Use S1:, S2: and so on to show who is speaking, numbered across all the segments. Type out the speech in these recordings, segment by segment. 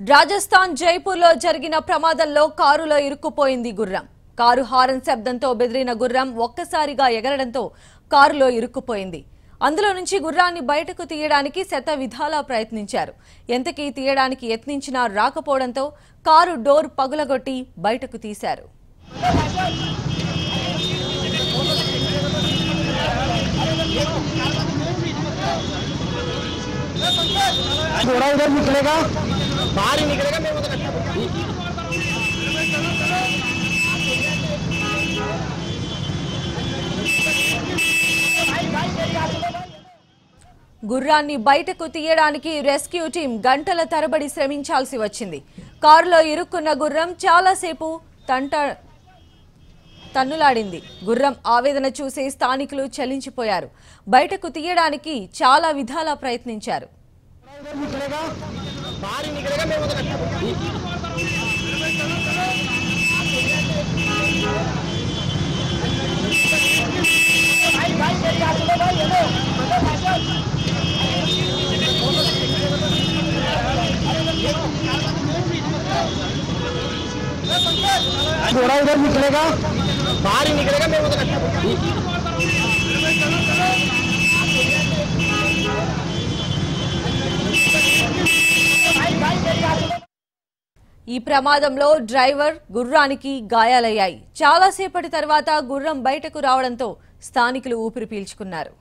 S1: రాజస్థాన్ జైపూర్లో జరిగిన ప్రమాదంలో కారులో ఇరుక్కుపోయింది గుర్రం. కారు హారన్ శబ్దంతో బెదిరిన గుర్రం ఒక్కసారిగా ఎగరడంతో కారులో ఇరుక్కుపోయింది. అందులో నుంచి గుర్రాన్ని బయటకు తీయడానికి శత విధాలా ప్రయత్నించారు. ఎంతకీ తీయడానికి యత్నించినా రాకపోవడంతో కారు డోర్ పగులగొట్టి బయటకు తీశారు.
S2: घोड़ा उधर निकलेगा, बाहर ही निकलेगा। मैं उधर
S1: గుర్రాన్ని బయటకు తీయడానికి రెస్క్యూ టీం గంటల తరబడి శ్రమించాల్సి వచ్చింది. కారులో ఇరుక్కున్న గుర్రం చాలాసేపు తన్నులాడింది. గుర్రం ఆవేదన చూసి స్థానికులు చలించిపోయారు. బయటకు తీయడానికి చాలా విధాలా ప్రయత్నించారు.
S2: घोड़ा उधर निकलेगा, बाहर ही निकलेगा। मैं उधर
S1: ఈ ప్రమాదంలో డ్రైవర్ గుర్రానికి గాయాలయ్యాయి. చాలాసేపటి తర్వాత గుర్రం బయటకు రావడంతో స్థానికులు ఊపిరి పీల్చుకున్నారు.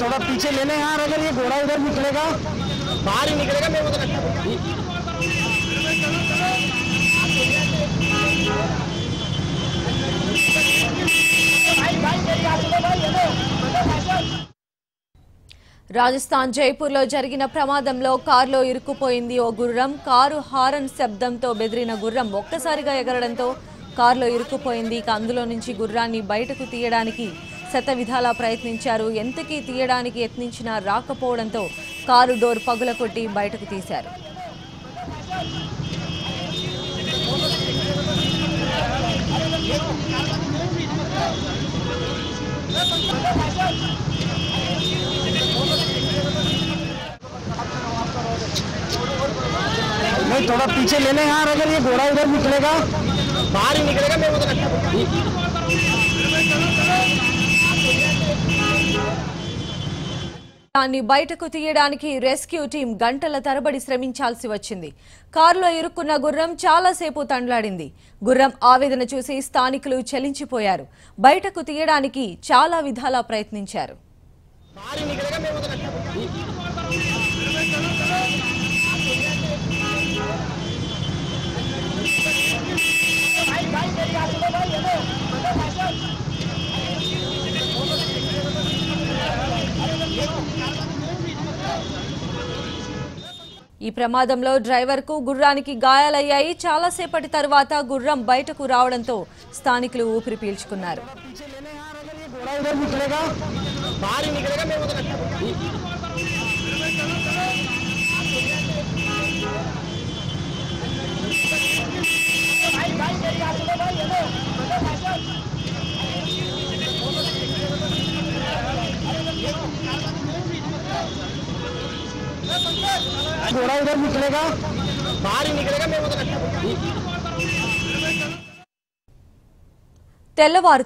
S2: थोड़ा पीछे लेने यार, अगर ये घोड़ा उधर निकलेगा, बाहर ही निकलेगा। मैं उधर
S1: రాజస్థాన్ జైపూర్లో జరిగిన ప్రమాదంలో కారులో ఇరుక్కుపోయింది ఓ గుర్రం. కారు హారన్ శబ్దంతో బెదిరిన గుర్రం ఒక్కసారిగా ఎగరడంతో కారులో ఇరుక్కుపోయింది. అందులో నుంచి గుర్రాన్ని బయటకు తీయడానికి శత విధాలా ప్రయత్నించారు. ఎంతకీ తీయడానికి యత్నించినా రాకపోవడంతో కారు డోర్ పగులకొట్టి బయటకు తీశారు.
S2: थोड़ा पीछे लेने यार, अगर ये घोड़ा उधर निकलेगा, बाहर ही निकलेगा। मैं उधर
S1: దాన్ని బయటకు తీయడానికి రెస్క్యూ టీం గంటల తరబడి శ్రమించాల్సి వచ్చింది. కారులో ఇరుక్కున్న గుర్రం చాలాసేపు తండ్లాడింది. గుర్రం ఆవేదన చూసి స్థానికులు చలించిపోయారు. బయటకు తీయడానికి చాలా విధాలా ప్రయత్నించారు. ఈ ప్రమాదంలో డ్రైవర్కు గుర్రానికి గాయాలయ్యాయి. చాలాసేపటి తర్వాత గుర్రం బయటకు రావడంతో స్థానికులు ఊపిరి పీల్చుకున్నారు.
S2: घोड़ा उधर निकलेगा, बाहर ही निकलेगा। मैं उधर
S1: తెల్లవారు